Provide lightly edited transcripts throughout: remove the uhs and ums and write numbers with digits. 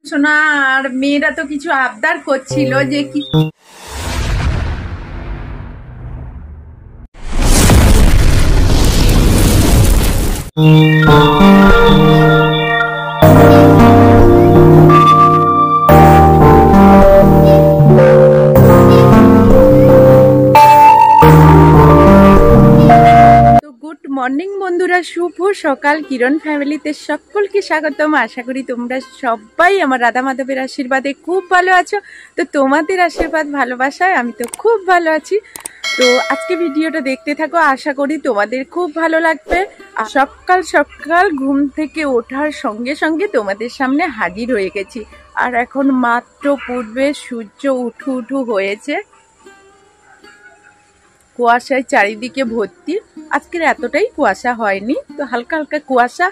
সোনা আর মেয়েরা তো কিছু আবদার করছিল যে কি গুড মর্নিং বন্ধুরা, শুভ সকাল। কিরণ ফ্যামিলিতে সকলকে স্বাগতম। আশা করি তোমরা সবাই আমার রাধা মাধবের আশীর্বাদে খুব ভালো আছো। তো তোমাদের আশীর্বাদ ভালোবাসায় আমি তো খুব ভালো আছি। তো আজকে ভিডিওটা দেখতে থাকো, আশা করি তোমাদের খুব ভালো লাগবে। সকাল সকাল ঘুম থেকে ওঠার সঙ্গে সঙ্গে তোমাদের সামনে হাজির হয়ে গেছি। আর এখন মাত্র পূর্বে সূর্য উঠু হয়েছে, কুয়াশায় চারিদিকে ভর্তি। আজকের এতটাই কুয়াশা হয়নি, তো হালকা হালকা কুয়াশা।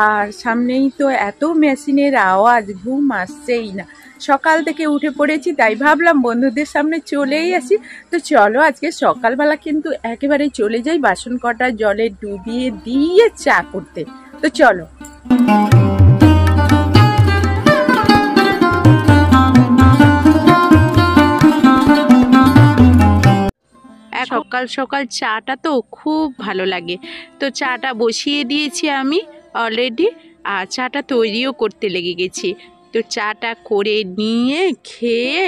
আর সামনেই তো এত মেশিনের আওয়াজ, ঘুম আসছেই না। সকাল থেকে উঠে পড়েছি, তাই ভাবলাম বন্ধুদের সামনে চলেই আসি। তো চলো আজকে সকালবেলা কিন্তু একেবারে চলে যাই বাসন কটা জলে ডুবিয়ে দিয়ে চা করতে। তো চলো। সকাল সকাল চাটা তো খুব ভালো লাগে, তো চাটা বসিয়ে দিয়েছি আমি অলরেডি। আর চাটা তৈরিও করতে লেগে গেছি। তো চাটা করে নিয়ে খেয়ে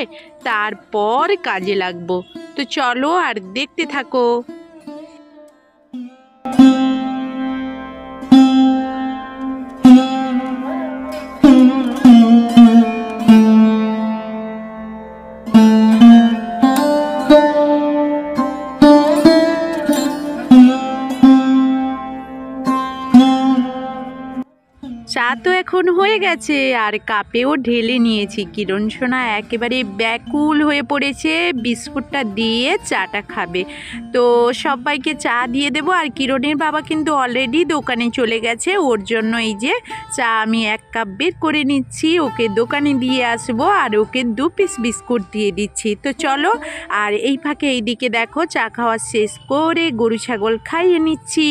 তারপর কাজে লাগবো। তো চলো আর দেখতে থাকো। চা তো এখন হয়ে গেছে আর কাপেও ঢেলে নিয়েছি। কিরণ সোনা একেবারে ব্যাকুল হয়ে পড়েছে, বিস্কুটটা দিয়ে চাটা খাবে। তো সবাইকে চা দিয়ে দেবো। আর কিরণের বাবা কিন্তু অলরেডি দোকানে চলে গেছে, ওর জন্য এই যে চা আমি 1 কাপ বের করে নিচ্ছি, ওকে দোকানে দিয়ে আসবো। আর ওকে 2 পিস বিস্কুট দিয়ে দিচ্ছি। তো চলো। আর এই ফাঁকে এইদিকে দেখো চা খাওয়া শেষ করে গরু ছাগল খাইয়ে নিচ্ছি।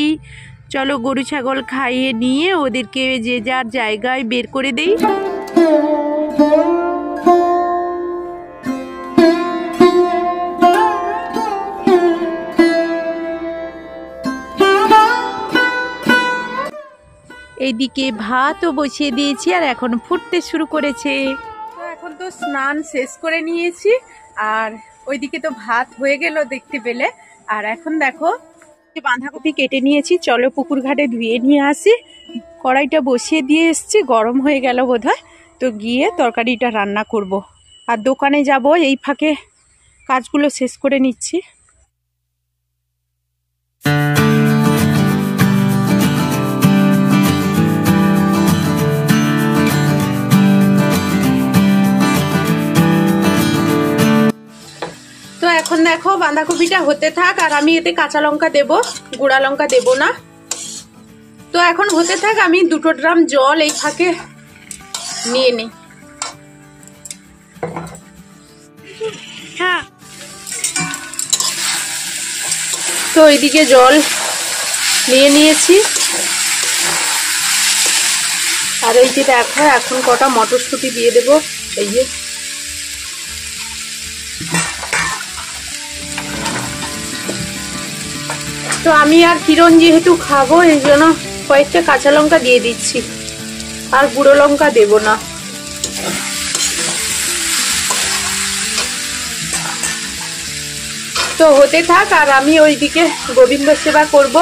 চলো গরু ছাগল খাইয়ে নিয়ে ওদেরকে যে যার জায়গায় বের করে দেই। এইদিকে ভাতও বসিয়ে দিয়েছি আর এখন ফুটতে শুরু করেছে। তো এখন তো স্নান শেষ করে নিয়েছি আর ওইদিকে তো ভাত হয়ে গেল দেখতে পেলে। আর এখন দেখো বাঁধাকপি কেটে নিয়েছি, চলো পুকুর ঘাটে ধুয়ে নিয়ে আসি। কড়াইটা বসিয়ে দিয়ে এসছি, গরম হয়ে গেল বোধহয়। তো গিয়ে তরকারিটা রান্না করব। আর দোকানে যাব, এই ফাঁকে কাজগুলো শেষ করে নিচ্ছি। তো এখন দেখো বাঁধাকপিটা হতে থাক, আর আমি এতে কাঁচা লঙ্কা দেব, গুঁড়া লঙ্কা দেব না। তো এখন হতে থাক, আমি 2 ড্রাম জল এই ফাঁকে নিয়ে নিই। হ্যাঁ, তো এইদিকে জল নিয়ে নিয়েছি। আর এই যে দেখো এখন কটা মটরশুঁটি দিয়ে দেবো, এই যে। তো আমি আর কিরণ যেহেতু খাবো, এই জন্য কয়েকটা কাঁচা লঙ্কা দিয়ে দিচ্ছি, আর গুঁড়ো লঙ্কা দেব না। তো হতে থাক, আর আমি ওইদিকে গোবিন্দ সেবা করব।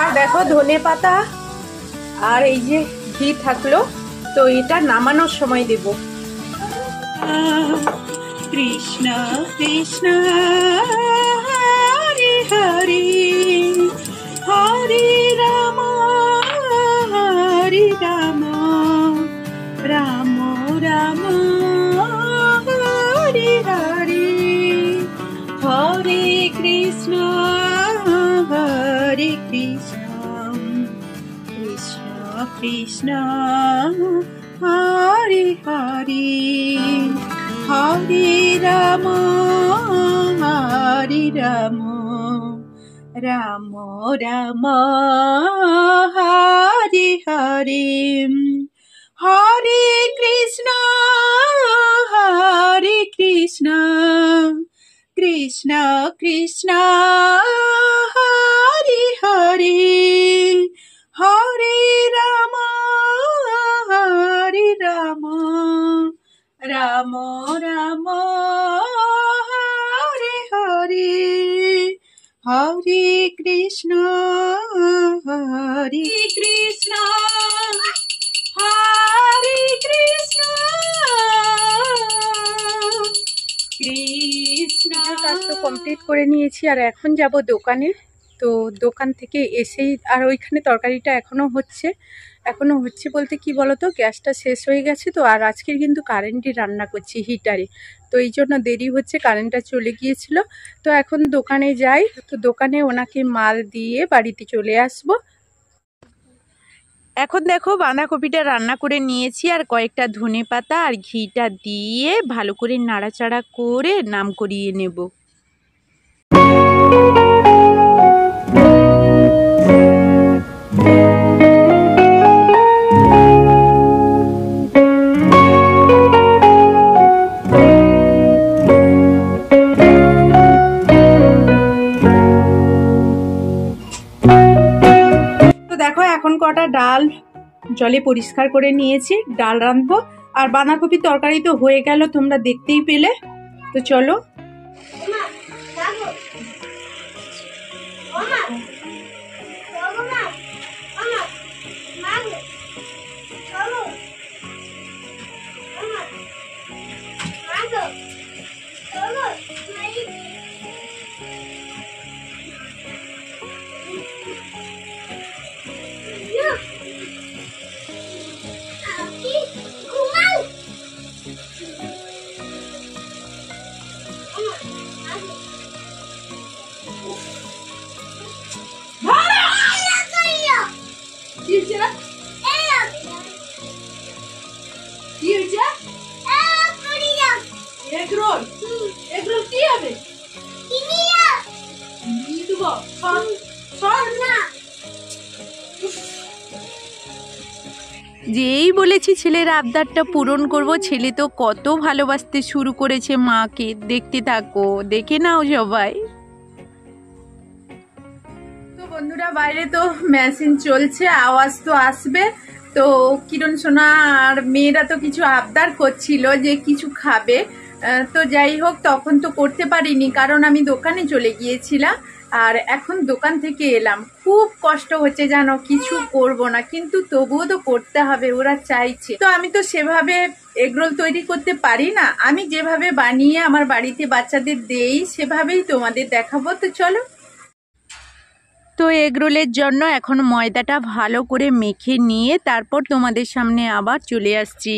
আর দেখো ধনে পাতা আর এই যে ঘি থাকলো, তো এটা নামানোর সময় দেব। কৃষ্ণ কৃষ্ণ হরে হরে, হরে রাম হরে রাম, রাম রাম হরে হরে, হরে কৃষ্ণ হরে কৃষ্ণ, কৃষ্ণ কৃষ্ণ হরে হরে, হরে রাম হরে রাম, রাম রাম হরে হরে, হরে কৃষ্ণ কৃষ্ণ কৃষ্ণ কৃষ্ণ হরে হরে হরে রাম রাম রাম হরে হরে হরে কৃষ্ণ হরে কৃষ্ণ হরে কৃষ্ণ কৃষ্ণ। কাজ তো কমপ্লিট করে নিয়েছি আর এখন যাব দোকানে। তো দোকান থেকে এসেই আর ওইখানে তরকারিটা এখনও হচ্ছে বলতে কি বলতো, গ্যাসটা শেষ হয়ে গেছে তো, আর আজকের কিন্তু কারেন্টে রান্না করছি হিটারে, তো এই জন্য দেরি হচ্ছে, কারেন্টটা চলে গিয়েছিল। তো এখন দোকানে যাই, তো দোকানে ওনাকে মাল দিয়ে বাড়িতে চলে আসব। এখন দেখো বাঁধাকপিটা রান্না করে নিয়েছি আর কয়েকটা ধনেপাতা আর ঘিটা দিয়ে ভালো করে নাড়াচাড়া করে নাম করিয়ে নেব। দেখো এখন কটা ডাল জলে পরিষ্কার করে নিয়েছি, ডাল রাঁধবো। আর বাঁধাকপি তরকারি তো হয়ে গেল, তোমরা দেখতেই পেলে। তো চলো। যেই বলেছি ছেলের আবদারটা পূরণ করব, ছেলে তো কত ভালোবাসতে শুরু করেছে মাকে। দেখতে থাকো, দেখে নাও সবাই। তো বন্ধুরা, বাইরে তো মেশিন চলছে, আওয়াজ তো আসবে। তো কিরণ সোনা আর মেয়েরা তো কিছু আবদার করছিল যে কিছু খাবে। তো যাই হোক, তখন তো করতে পারিনি কারণ আমি দোকানে চলে গিয়েছিলাম। আর এখন দোকান থেকে এলাম, খুব কষ্ট হচ্ছে জানো, কিছু করব না কিন্তু তবুও তো করতে হবে, ওরা চাইছে। তো আমি তো সেভাবে এগরোল তৈরি করতে পারি না, আমি যেভাবে বানিয়ে আমার বাড়িতে বাচ্চাদের দেই সেভাবেই তোমাদের দেখাবো। তো চলো। তো এগরোলের জন্য এখন ময়দাটা ভালো করে মেখে নিয়ে তারপর তোমাদের সামনে আবার চলে আসছি।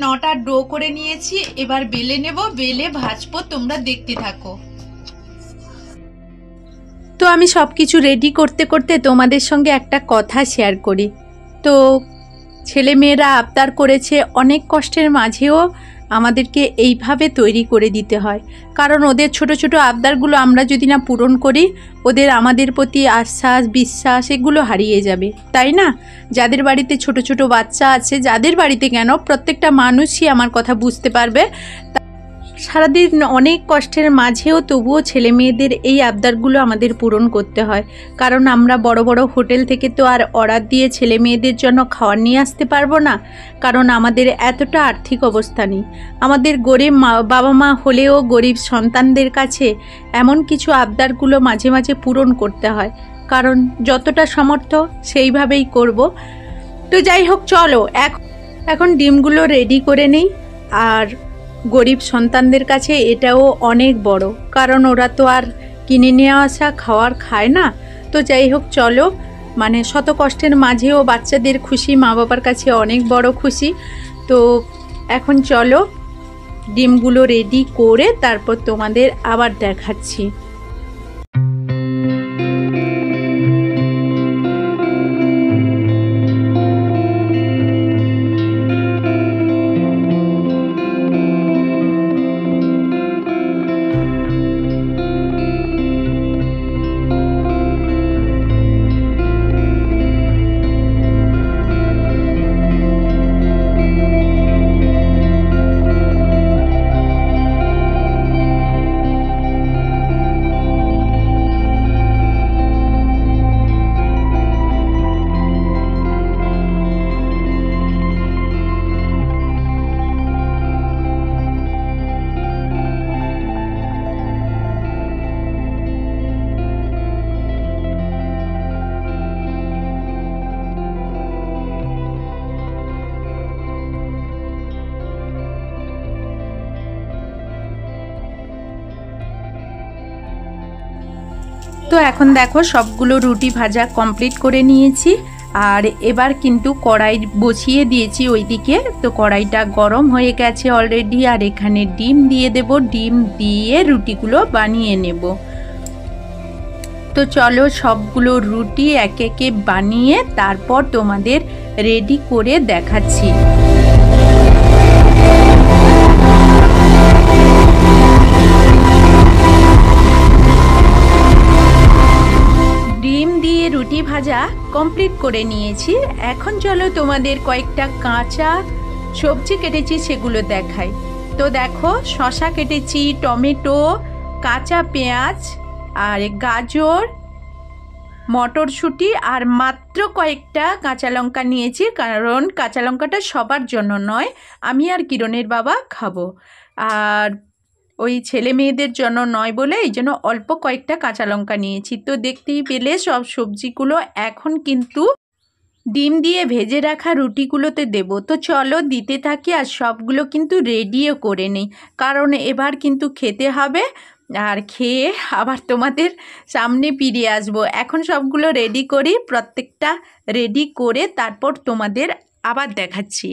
নটা ডো করে নিয়েছি, এবার বেলে নেব, বেলে ভাজবো, তোমরা দেখতে থাকো। তো আমি সবকিছু রেডি করতে করতে তোমাদের সঙ্গে একটা কথা শেয়ার করি। তো ছেলে মেয়েরা আবদার করেছে, অনেক কষ্টের মাঝেও আমাদেরকে এইভাবে তৈরি করে দিতে হয়, কারণ ওদের ছোট ছোট আবদারগুলো আমরা যদি না পূরণ করি, ওদের আমাদের প্রতি আশ্বাস বিশ্বাস এগুলো হারিয়ে যাবে, তাই না? যাদের বাড়িতে ছোট ছোট বাচ্চা আছে, যাদের বাড়িতে কেন, প্রত্যেকটা মানুষই আমার কথা বুঝতে পারবে। সারাদিন অনেক কষ্টের মাঝেও তবুও ছেলে মেয়েদের এই আবদারগুলো আমাদের পূরণ করতে হয়, কারণ আমরা বড় বড় হোটেল থেকে তো আর অর্ডার দিয়ে ছেলে মেয়েদের জন্য খাবার নিয়ে আসতে পারবো না, কারণ আমাদের এতটা আর্থিক অবস্থা নেই। আমাদের গরিব বাবা মা হলেও গরিব সন্তানদের কাছে এমন কিছু আবদারগুলো মাঝে মাঝে পূরণ করতে হয়, কারণ যতটা সামর্থ্য সেইভাবেই করব। তো যাই হোক, চলো এখন ডিমগুলো রেডি করে নেই। আর গরিব সন্তানদের কাছে এটাও অনেক বড়, কারণ ওরা তো আর কিনে নিয়ে আসা খাওয়ার খায় না। তো যাই হোক, চলো, মানে শত কষ্টের মাঝেও বাচ্চাদের খুশি মা বাবার কাছে অনেক বড় খুশি। তো এখন চলো ডিমগুলো রেডি করে তারপর তোমাদের আবার দেখাচ্ছি। তো এখন দেখো সবগুলো রুটি ভাজা কমপ্লিট করে নিয়েছি। আর এবার কিন্তু কড়াই বসিয়ে দিয়েছি ওইদিকে। তো কড়াইটা গরম হয়ে গেছে অলরেডি। আর এখানে ডিম দিয়ে দেব, ডিম দিয়ে রুটিগুলো বানিয়ে নেব। তো চলো সবগুলো রুটি একে একে বানিয়ে তারপর তোমাদের রেডি করে দেখাচ্ছি। ডিম দিয়ে রুটি ভাজা কমপ্লিট করে নিয়েছি। এখন চলো তোমাদের কয়েকটা কাঁচা সবজি কেটেছি সেগুলো দেখাই। তো দেখো শসা কেটেছি, টমেটো, কাঁচা পেঁয়াজ আর গাজর, মটরশুঁটি আর মাত্র কয়েকটা কাঁচা লঙ্কা নিয়েছি, কারণ কাঁচা লঙ্কাটা সবার জন্য নয়, আমি আর কিরণের বাবা খাবো, আর ওই ছেলে মেয়েদের জন্য নয় বলে এই জন্য অল্প কয়েকটা কাঁচা লঙ্কা নিয়েছি। তো দেখতেই পেলে সব সবজিগুলো এখন কিন্তু ডিম দিয়ে ভেজে রাখা রুটিগুলোতে দেব। তো চলো দিতে থাকি আর সবগুলো কিন্তু রেডিও করে নেই, কারণ এবার কিন্তু খেতে হবে আর খেয়ে আবার তোমাদের সামনে ফিরে আসবো। এখন সবগুলো রেডি করি, প্রত্যেকটা রেডি করে তারপর তোমাদের আবার দেখাচ্ছি।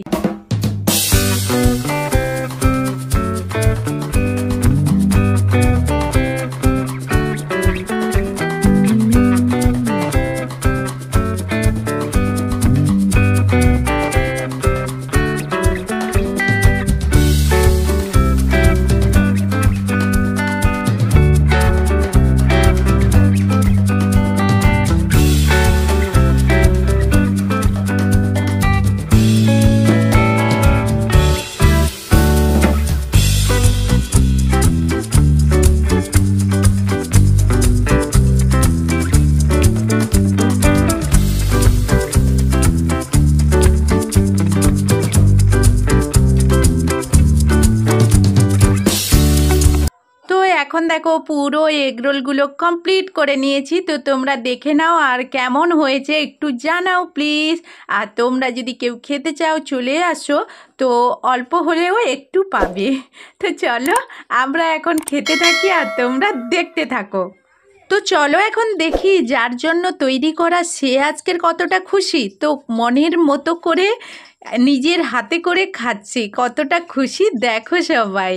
এখন দেখো পুরো এগরোলগুলো কমপ্লিট করে নিয়েছি। তো তোমরা দেখে নাও আর কেমন হয়েছে একটু জানাও প্লিজ। আর তোমরা যদি কেউ খেতে চাও চলে আসো, তো অল্প হলেও একটু পাবে। তো চলো আমরা এখন খেতে থাকি আর তোমরা দেখতে থাকো। তো চলো এখন দেখি যার জন্য তৈরি করা সে আজকের কতটা খুশি। তো মনের মতো করে নিজের হাতে করে খাচ্ছে, কতটা খুশি দেখো সবাই।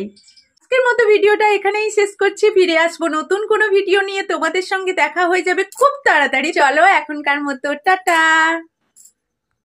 আজকের মতো ভিডিওটা এখানেই শেষ করছি, ফিরে আসবো নতুন কোনো ভিডিও নিয়ে, তোমাদের সঙ্গে দেখা হয়ে যাবে খুব তাড়াতাড়ি। চলো এখনকার মতো টাটা।